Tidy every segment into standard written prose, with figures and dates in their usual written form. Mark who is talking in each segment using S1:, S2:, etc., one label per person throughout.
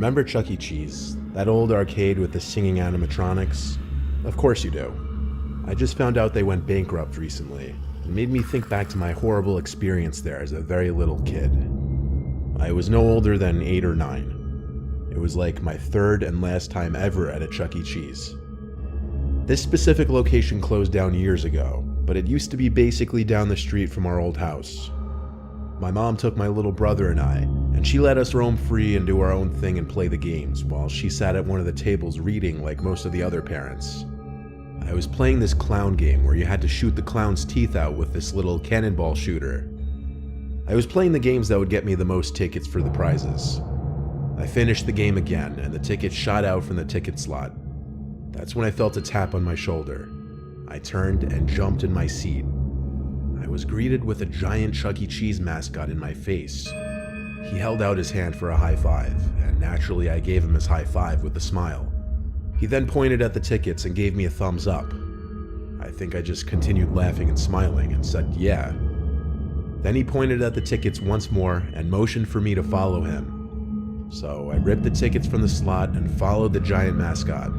S1: Remember Chuck E. Cheese? That old arcade with the singing animatronics? Of course you do. I just found out they went bankrupt recently. It made me think back to my horrible experience there as a very little kid. I was no older than 8 or 9. It was like my third and last time ever at a Chuck E. Cheese. This specific location closed down years ago, but it used to be basically down the street from our old house. My mom took my little brother and I, and she let us roam free and do our own thing and play the games, while she sat at one of the tables reading like most of the other parents. I was playing this clown game where you had to shoot the clown's teeth out with this little cannonball shooter. I was playing the games that would get me the most tickets for the prizes. I finished the game again, and the tickets shot out from the ticket slot. That's when I felt a tap on my shoulder. I turned and jumped in my seat. I was greeted with a giant Chuck E. Cheese mascot in my face. He held out his hand for a high five, and naturally I gave him his high five with a smile. He then pointed at the tickets and gave me a thumbs up. I think I just continued laughing and smiling and said, yeah. Then he pointed at the tickets once more and motioned for me to follow him. So I ripped the tickets from the slot and followed the giant mascot.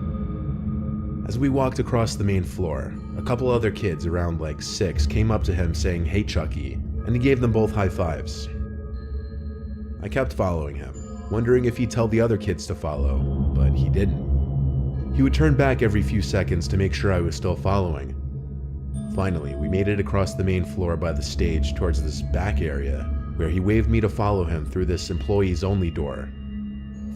S1: As we walked across the main floor, a couple other kids around like 6 came up to him saying, "Hey Chucky," and he gave them both high fives. I kept following him, wondering if he'd tell the other kids to follow, but he didn't. He would turn back every few seconds to make sure I was still following. Finally, we made it across the main floor by the stage towards this back area, where he waved me to follow him through this employees only door.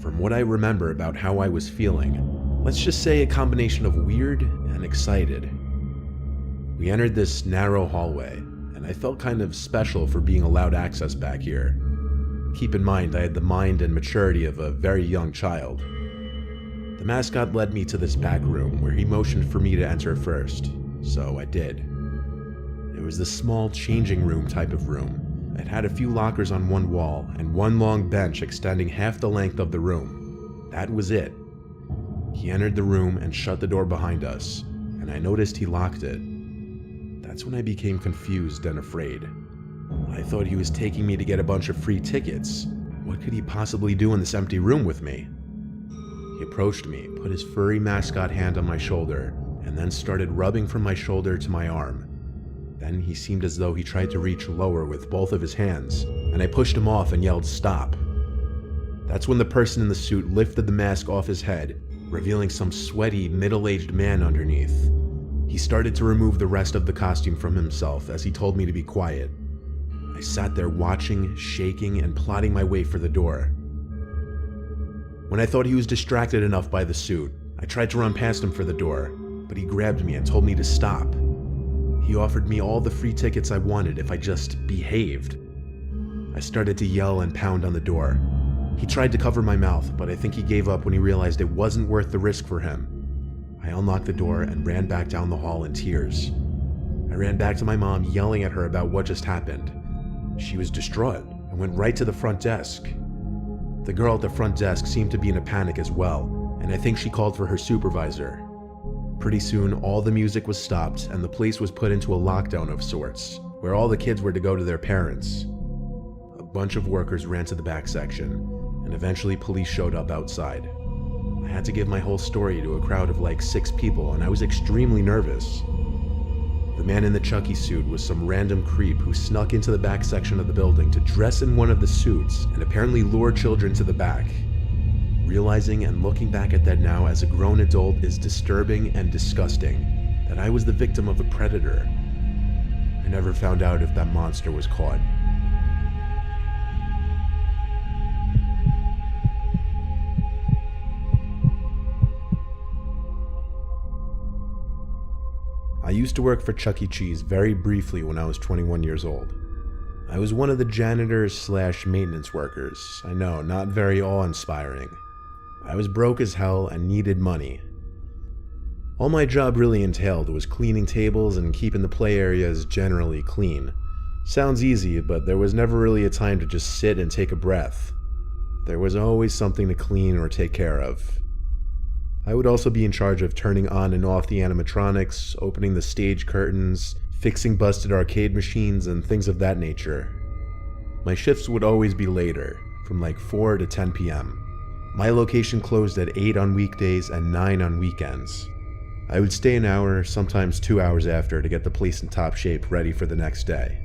S1: From what I remember about how I was feeling, let's just say a combination of weird and excited. We entered this narrow hallway, and I felt kind of special for being allowed access back here. Keep in mind, I had the mind and maturity of a very young child. The mascot led me to this back room where he motioned for me to enter first, so I did. It was this small changing room type of room. It had a few lockers on one wall and one long bench extending half the length of the room. That was it. He entered the room and shut the door behind us, and I noticed he locked it. That's when I became confused and afraid. I thought he was taking me to get a bunch of free tickets. What could he possibly do in this empty room with me? He approached me, put his furry mascot hand on my shoulder, and then started rubbing from my shoulder to my arm. Then he seemed as though he tried to reach lower with both of his hands, and I pushed him off and yelled, "Stop." That's when the person in the suit lifted the mask off his head, revealing some sweaty, middle-aged man underneath. He started to remove the rest of the costume from himself as he told me to be quiet. I sat there watching, shaking, and plotting my way for the door. When I thought he was distracted enough by the suit, I tried to run past him for the door, but he grabbed me and told me to stop. He offered me all the free tickets I wanted if I just behaved. I started to yell and pound on the door. He tried to cover my mouth, but I think he gave up when he realized it wasn't worth the risk for him. I unlocked the door and ran back down the hall in tears. I ran back to my mom, yelling at her about what just happened. She was distraught and went right to the front desk. The girl at the front desk seemed to be in a panic as well, and I think she called for her supervisor. Pretty soon, all the music was stopped and the place was put into a lockdown of sorts, where all the kids were to go to their parents. A bunch of workers ran to the back section, and eventually police showed up outside. I had to give my whole story to a crowd of like 6 people, and I was extremely nervous. The man in the Chucky suit was some random creep who snuck into the back section of the building to dress in one of the suits and apparently lure children to the back. Realizing and looking back at that now as a grown adult is disturbing and disgusting, that I was the victim of a predator. I never found out if that monster was caught. I used to work for Chuck E. Cheese very briefly when I was 21 years old. I was one of the janitors/maintenance workers. I know, not very awe-inspiring. I was broke as hell and needed money. All my job really entailed was cleaning tables and keeping the play areas generally clean. Sounds easy, but there was never really a time to just sit and take a breath. There was always something to clean or take care of. I would also be in charge of turning on and off the animatronics, opening the stage curtains, fixing busted arcade machines, and things of that nature. My shifts would always be later, from like 4 to 10 p.m. My location closed at 8 on weekdays and 9 on weekends. I would stay an hour, sometimes 2 hours after to get the place in top shape ready for the next day.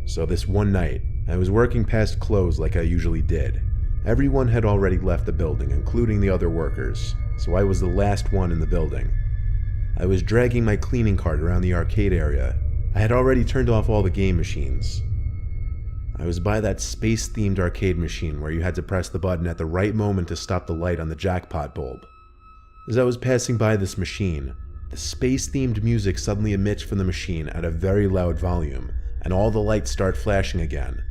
S1: So this one night, I was working past close like I usually did. Everyone had already left the building, including the other workers, so I was the last one in the building. I was dragging my cleaning cart around the arcade area. I had already turned off all the game machines. I was by that space-themed arcade machine where you had to press the button at the right moment to stop the light on the jackpot bulb. As I was passing by this machine, the space-themed music suddenly emits from the machine at a very loud volume, and all the lights start flashing again.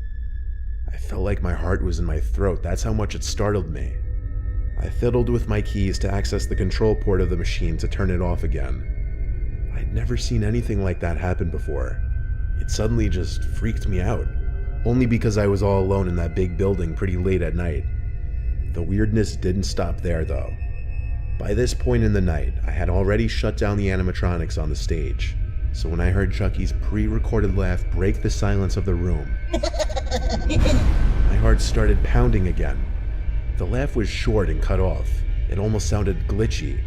S1: I felt like my heart was in my throat, that's how much it startled me. I fiddled with my keys to access the control port of the machine to turn it off again. I'd never seen anything like that happen before. It suddenly just freaked me out, only because I was all alone in that big building pretty late at night. The weirdness didn't stop there though. By this point in the night, I had already shut down the animatronics on the stage, so when I heard Chucky's pre-recorded laugh break the silence of the room, my heart started pounding again. The laugh was short and cut off. It almost sounded glitchy.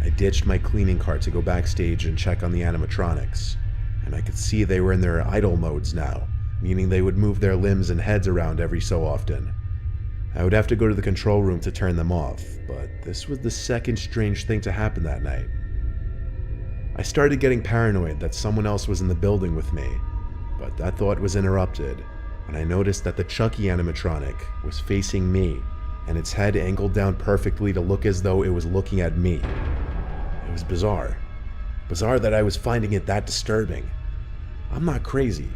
S1: I ditched my cleaning cart to go backstage and check on the animatronics, and I could see they were in their idle modes now, meaning they would move their limbs and heads around every so often. I would have to go to the control room to turn them off, but this was the second strange thing to happen that night. I started getting paranoid that someone else was in the building with me, but that thought was interrupted when I noticed that the Chucky animatronic was facing me, and its head angled down perfectly to look as though it was looking at me. It was bizarre. Bizarre that I was finding it that disturbing. I'm not crazy,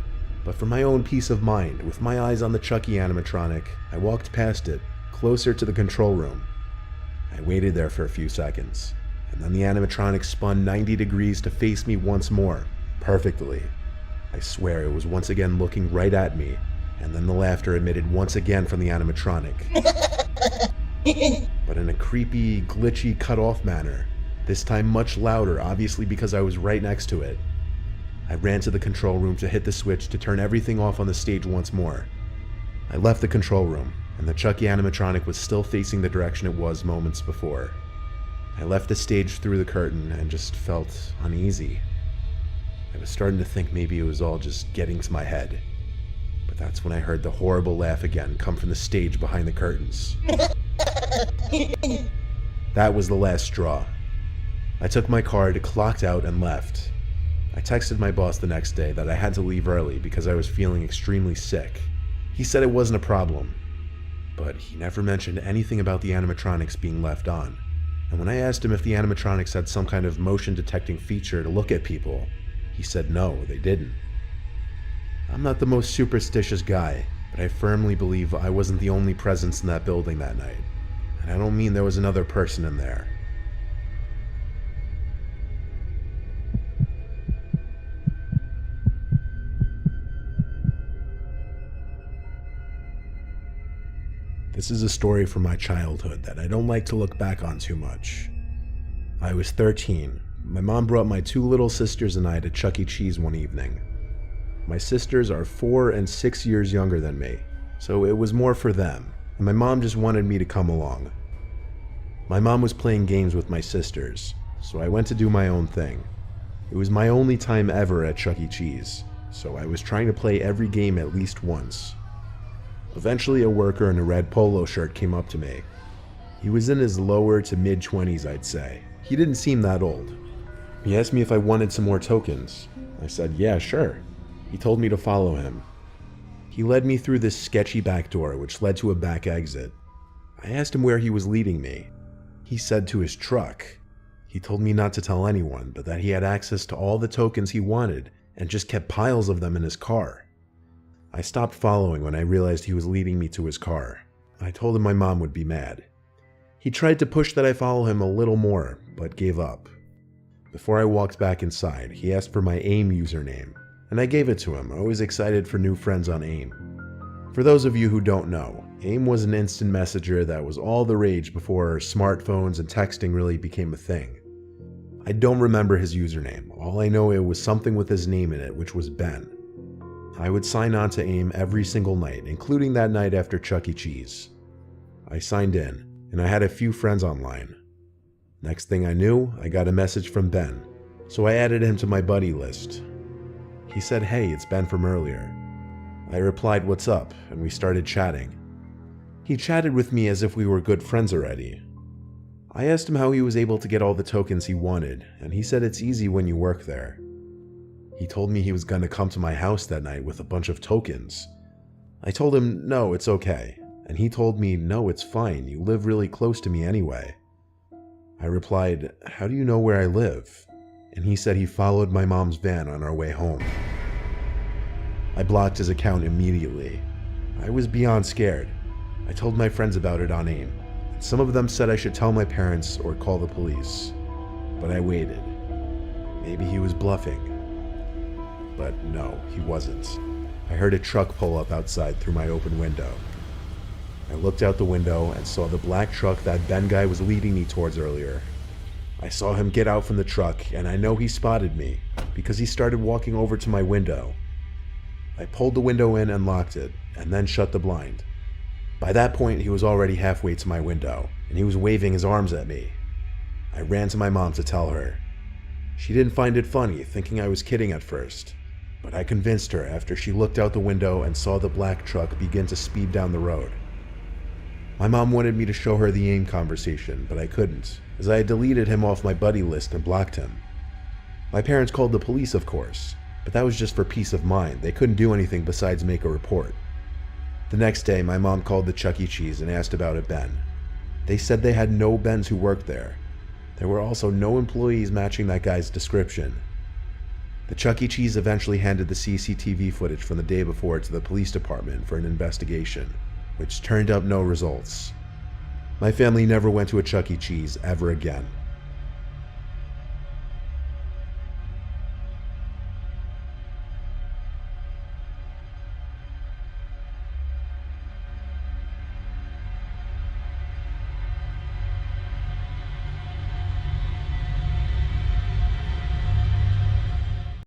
S1: but for my own peace of mind, with my eyes on the Chucky animatronic, I walked past it, closer to the control room. I waited there for a few seconds, and then the animatronic spun 90 degrees to face me once more, perfectly. I swear it was once again looking right at me, and then the laughter emitted once again from the animatronic. But in a creepy, glitchy, cut-off manner, this time much louder, obviously because I was right next to it. I ran to the control room to hit the switch to turn everything off on the stage once more. I left the control room, and the Chucky animatronic was still facing the direction it was moments before. I left the stage through the curtain and just felt uneasy. I was starting to think maybe it was all just getting to my head. But that's when I heard the horrible laugh again come from the stage behind the curtains. That was the last straw. I took my card, clocked out, and left. I texted my boss the next day that I had to leave early because I was feeling extremely sick. He said it wasn't a problem, but he never mentioned anything about the animatronics being left on. And when I asked him if the animatronics had some kind of motion detecting feature to look at people, he said no, they didn't. I'm not the most superstitious guy, but I firmly believe I wasn't the only presence in that building that night. And I don't mean there was another person in there. This is a story from my childhood that I don't like to look back on too much. I was 13. My mom brought my two little sisters and I to Chuck E. Cheese one evening. My sisters are 4 and 6 years younger than me, so it was more for them, and my mom just wanted me to come along. My mom was playing games with my sisters, so I went to do my own thing. It was my only time ever at Chuck E. Cheese, so I was trying to play every game at least once. Eventually, a worker in a red polo shirt came up to me. He was in his lower to mid-20s, I'd say. He didn't seem that old. He asked me if I wanted some more tokens. I said, yeah, sure. He told me to follow him. He led me through this sketchy back door, which led to a back exit. I asked him where he was leading me. He said to his truck. He told me not to tell anyone, but that he had access to all the tokens he wanted and just kept piles of them in his car. I stopped following when I realized he was leading me to his car. I told him my mom would be mad. He tried to push that I follow him a little more, but gave up. Before I walked back inside, he asked for my AIM username, and I gave it to him, always excited for new friends on AIM. For those of you who don't know, AIM was an instant messenger that was all the rage before smartphones and texting really became a thing. I don't remember his username, all I know it was something with his name in it, which was Ben. I would sign on to AIM every single night, including that night after Chuck E. Cheese. I signed in, and I had a few friends online. Next thing I knew, I got a message from Ben, so I added him to my buddy list. He said, "Hey, it's Ben from earlier." I replied, "What's up?" and we started chatting. He chatted with me as if we were good friends already. I asked him how he was able to get all the tokens he wanted, and he said it's easy when you work there. He told me he was going to come to my house that night with a bunch of tokens. I told him, no, it's okay, and he told me, no, it's fine, you live really close to me anyway. I replied, "How do you know where I live?" And he said he followed my mom's van on our way home. I blocked his account immediately. I was beyond scared. I told my friends about it on AIM. Some of them said I should tell my parents or call the police. But I waited. Maybe he was bluffing. But no, he wasn't. I heard a truck pull up outside through my open window. I looked out the window and saw the black truck that Ben guy was leading me towards earlier. I saw him get out from the truck, and I know he spotted me because he started walking over to my window. I pulled the window in and locked it, and then shut the blind. By that point, he was already halfway to my window, and he was waving his arms at me. I ran to my mom to tell her. She didn't find it funny, thinking I was kidding at first, but I convinced her after she looked out the window and saw the black truck begin to speed down the road. My mom wanted me to show her the AIM conversation, but I couldn't, as I had deleted him off my buddy list and blocked him. My parents called the police, of course, but that was just for peace of mind. They couldn't do anything besides make a report. The next day, my mom called the Chuck E. Cheese and asked about a Ben. They said they had no Bens who worked there. There were also no employees matching that guy's description. The Chuck E. Cheese eventually handed the CCTV footage from the day before to the police department for an investigation, which turned up no results. My family never went to a Chuck E. Cheese ever again.